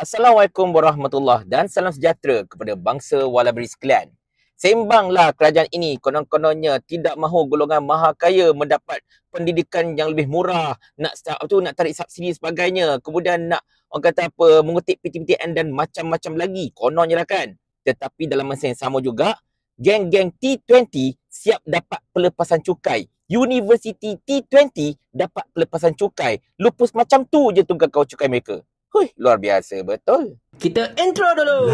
Assalamualaikum warahmatullahi dan salam sejahtera kepada bangsa Walaberi sekalian. Sembanglah kerajaan ini konon-kononnya tidak mahu golongan maha kaya mendapat pendidikan yang lebih murah, nak tarik subsidi sebagainya, kemudian nak orang kata apa mengutip PTPTN dan macam-macam lagi. Kononnya lah kan. Tetapi dalam masa yang sama juga, geng-geng T20 siap dapat pelepasan cukai. Universiti T20 dapat pelepasan cukai. Lupus macam tu je tunggal kau cukai mereka. Hui, luar biasa betul. Kita intro dulu.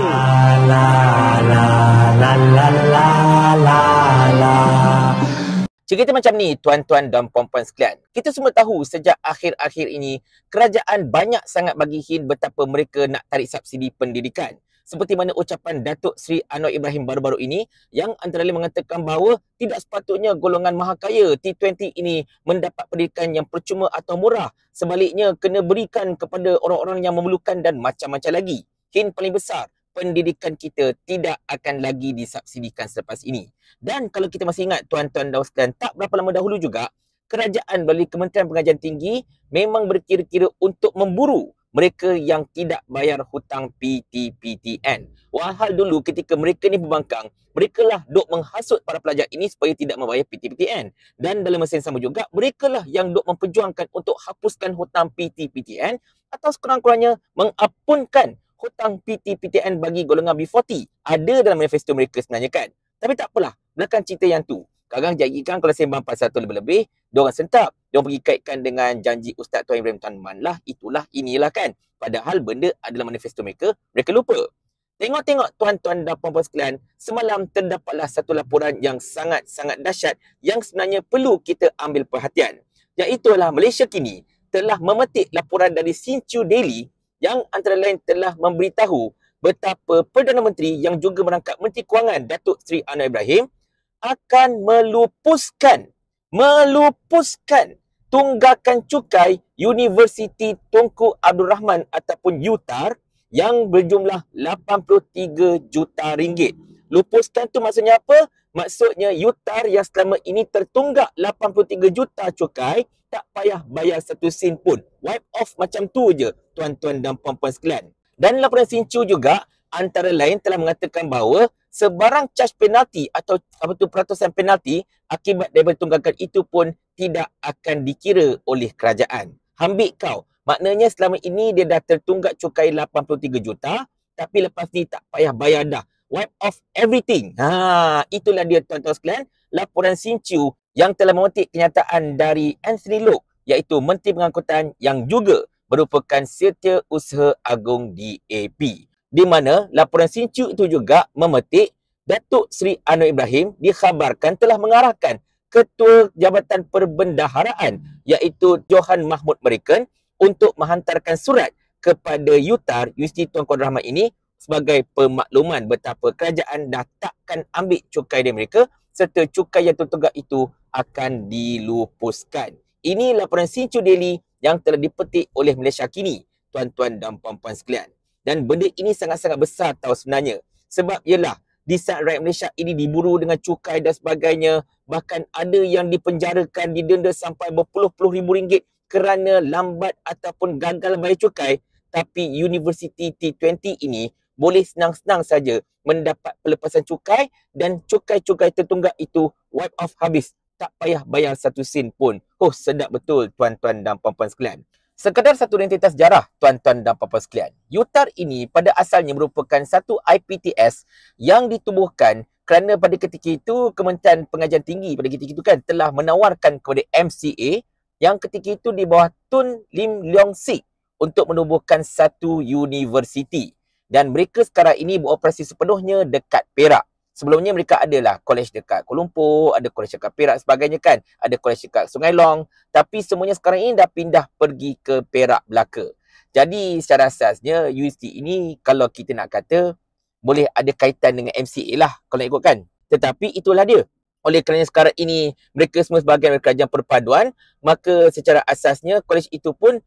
Cerita macam ni, tuan-tuan dan puan-puan sekalian. Kita semua tahu sejak akhir-akhir ini, kerajaan banyak sangat bagi hint betapa mereka nak tarik subsidi pendidikan. Seperti mana ucapan Datuk Seri Anwar Ibrahim baru-baru ini yang antara lain mengatakan bahawa tidak sepatutnya golongan maha kaya T20 ini mendapat pendidikan yang percuma atau murah. Sebaliknya, kena berikan kepada orang-orang yang memerlukan dan macam-macam lagi. Hint paling besar, pendidikan kita tidak akan lagi disubsidikan selepas ini. Dan kalau kita masih ingat tuan-tuan dan sekalian, tak berapa lama dahulu juga, kerajaan melalui Kementerian Pengajian Tinggi memang berkira-kira untuk memburu mereka yang tidak bayar hutang PTPTN. Walhal dulu ketika mereka ni berbangkang, mereka lah duk menghasut para pelajar ini supaya tidak membayar PTPTN. Dan dalam masa yang sama juga, mereka lah yang duk memperjuangkan untuk hapuskan hutang PTPTN atau sekurang-kurangnya mengampunkan hutang PTPTN bagi golongan B40. Ada dalam manifesto mereka sebenarnya kan. Tapi tak apalah, belakang cerita yang tu. Kadang jadikan kalau sembang pasal tu lebih-lebih, diorang sentap. Diorang pergi kaitkan dengan janji Ustaz Tuan Ibrahim Tuan Man lah, itulah, inilah kan. Padahal benda adalah manifesto mereka lupa. Tengok-tengok tuan-tuan dan puan-puan sekalian, semalam terdapatlah satu laporan yang sangat-sangat dahsyat yang sebenarnya perlu kita ambil perhatian. Iaitulah Malaysia kini telah memetik laporan dari Sinchu Daily yang antara lain telah memberitahu betapa Perdana Menteri yang juga merangkap Menteri Kewangan Datuk Seri Anwar Ibrahim akan melupuskan tunggakan cukai Universiti Tunku Abdul Rahman ataupun UTAR yang berjumlah 83 juta ringgit. Lupuskan tu maksudnya apa? Maksudnya UTAR yang selama ini tertunggak 83 juta cukai tak payah bayar satu sen pun. Wipe off macam tu je tuan-tuan dan puan-puan sekalian. Dan laporan Sinchu juga antara lain telah mengatakan bahawa sebarang charge penalti atau peratusan penalti akibat daripada tunggakan itu pun tidak akan dikira oleh kerajaan. Ambil kau. Maknanya selama ini dia dah tertunggak cukai 83 juta, tapi lepas ni tak payah bayar dah. Wipe off everything. Itulah dia tuan-tuan sekalian, laporan Sinchu yang telah memetik kenyataan dari Anthony Loke, iaitu Menteri Pengangkutan yang juga merupakan Setiausaha Agung DAP. Di mana laporan Sinchu itu juga memetik Datuk Seri Anwar Ibrahim dikhabarkan telah mengarahkan Ketua Jabatan Perbendaharaan iaitu Johan Mahmud Merican untuk menghantarkan surat kepada UTAR, Universiti Tunku Abdul Rahman ini sebagai pemakluman betapa kerajaan dah takkan ambil cukai dari mereka serta cukai yang tertunggak itu akan dilupuskan. Ini laporan Sinchu Daily yang telah dipetik oleh Malaysia Kini, tuan-tuan dan puan-puan sekalian. Dan benda ini sangat-sangat besar tahu sebenarnya. Sebab ialah di saat rakyat Malaysia ini diburu dengan cukai dan sebagainya, bahkan ada yang dipenjarakan, didenda sampai berpuluh-puluh ribu ringgit kerana lambat ataupun gagal bayar cukai, tapi Universiti T20 ini boleh senang-senang saja mendapat pelepasan cukai dan cukai-cukai tertunggak itu wipe off habis. Tak payah bayar satu sen pun. Oh, sedap betul tuan-tuan dan puan-puan sekalian. Sekadar satu rentetan sejarah tuan-tuan dan puan-puan sekalian. UTAR ini pada asalnya merupakan satu IPTS yang ditubuhkan kerana pada ketika itu Kementerian Pengajian Tinggi pada ketika itu kan telah menawarkan kepada MCA yang ketika itu di bawah Tun Lim Leong Sik untuk menubuhkan satu universiti. Dan mereka sekarang ini beroperasi sepenuhnya dekat Perak. Sebelumnya mereka adalah kolej dekat Kuala Lumpur, ada kolej dekat Perak sebagainya kan. Ada kolej dekat Sungai Long. Tapi semuanya sekarang ini dah pindah pergi ke Perak belaka. Jadi secara asasnya universiti ini kalau kita nak kata boleh ada kaitan dengan MCA lah kalau nak ikutkan. Tetapi itulah dia. Oleh kerana sekarang ini mereka semua sebahagian dari kerajaan perpaduan, maka secara asasnya kolej itu pun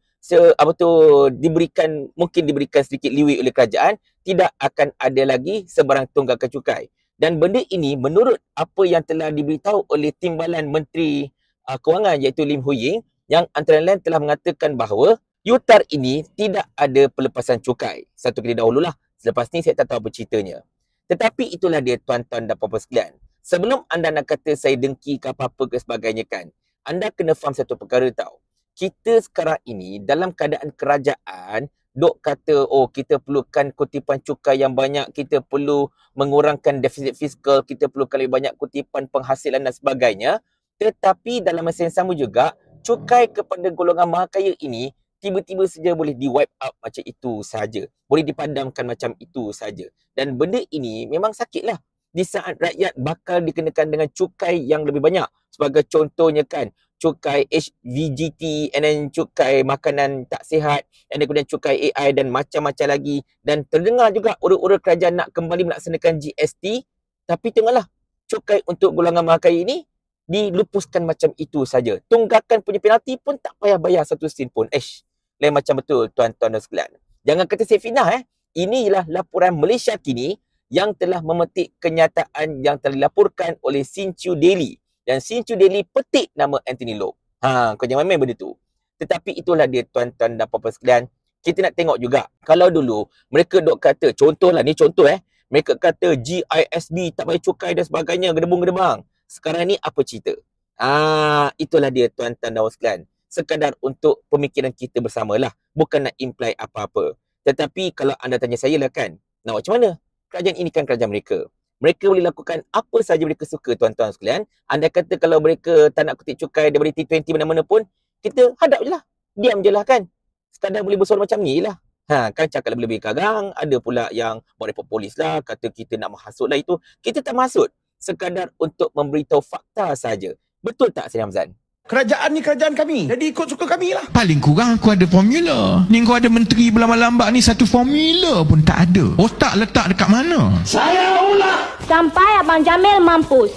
mungkin diberikan sedikit leeway oleh kerajaan, tidak akan ada lagi sebarang tunggakan cukai. Dan benda ini menurut apa yang telah diberitahu oleh Timbalan Menteri Kewangan iaitu Lim Hu Ying, yang antara lain telah mengatakan bahawa UTAR ini tidak ada pelepasan cukai. Satu kali dahululah. Selepas ni saya tak tahu apa ceritanya. Tetapi itulah dia tuan-tuan dan puan-puan sekalian. Sebelum anda nak kata saya dengki ke apa-apa ke sebagainya kan, anda kena faham satu perkara tau. Kita sekarang ini dalam keadaan kerajaan, dok kata, oh kita perlukan kutipan cukai yang banyak, kita perlu mengurangkan defisit fiskal, kita perlukan lebih banyak kutipan penghasilan dan sebagainya. Tetapi dalam masa yang sama juga, cukai kepada golongan maha kaya ini tiba-tiba saja boleh di-wipe out macam itu saja. Boleh dipadamkan macam itu saja. Dan benda ini memang sakitlah. Di saat rakyat bakal dikenakan dengan cukai yang lebih banyak. Sebagai contohnya kan, cukai HVGT, and then cukai makanan tak sihat, and then kemudian cukai AI dan macam-macam lagi. Dan terdengar juga urut-urut kerajaan nak kembali melaksanakan GST. Tapi tengoklah, cukai untuk golongan maha kaya ini dilupuskan macam itu saja. Tunggakan punya penalti pun tak payah bayar satu sen pun. Lain macam betul tuan-tuan dan sekalian. Jangan kata saya fitnah Ini ialah laporan Malaysia kini yang telah memetik kenyataan yang telah dilaporkan oleh Sinchu Daily. Dan Sinchu Daily petik nama Anthony Loke. Kau jangan main benda tu. Tetapi itulah dia tuan-tuan dan puan-puan sekalian. Kita nak tengok juga. Kalau dulu mereka dok kata, contohlah ni contoh mereka kata GISB tak bayar cukai dan sebagainya, gedebung-gedebang. Sekarang ni apa cerita? Itulah dia tuan-tuan dan puan sekalian. Sekadar untuk pemikiran kita bersamalah. Bukan nak imply apa-apa. Tetapi kalau anda tanya saya lah kan, nak macam mana? Kerajaan ini kan kerajaan mereka. Mereka boleh lakukan apa saja mereka suka tuan-tuan sekalian. Anda kata kalau mereka tak nak kutip cukai daripada T20 mana-mana pun, kita hadap je lah. Diam je lah kan. Sekadar boleh bersuara macam ni lah. Kan cakap lebih-lebih karang. Ada pula yang buat report polis lah. Kata kita nak menghasut lah itu. Kita tak menghasut. Sekadar untuk memberitahu fakta saja. Betul tak Sayyid Hamzan? Kerajaan ni kerajaan kami. Jadi ikut suka kami lah. Paling kurang aku ada formula. Ni kau ada menteri berlambak-lambak ni, satu formula pun tak ada. Otak letak dekat mana? Saya ulah. Sampai Abang Jamil mampus.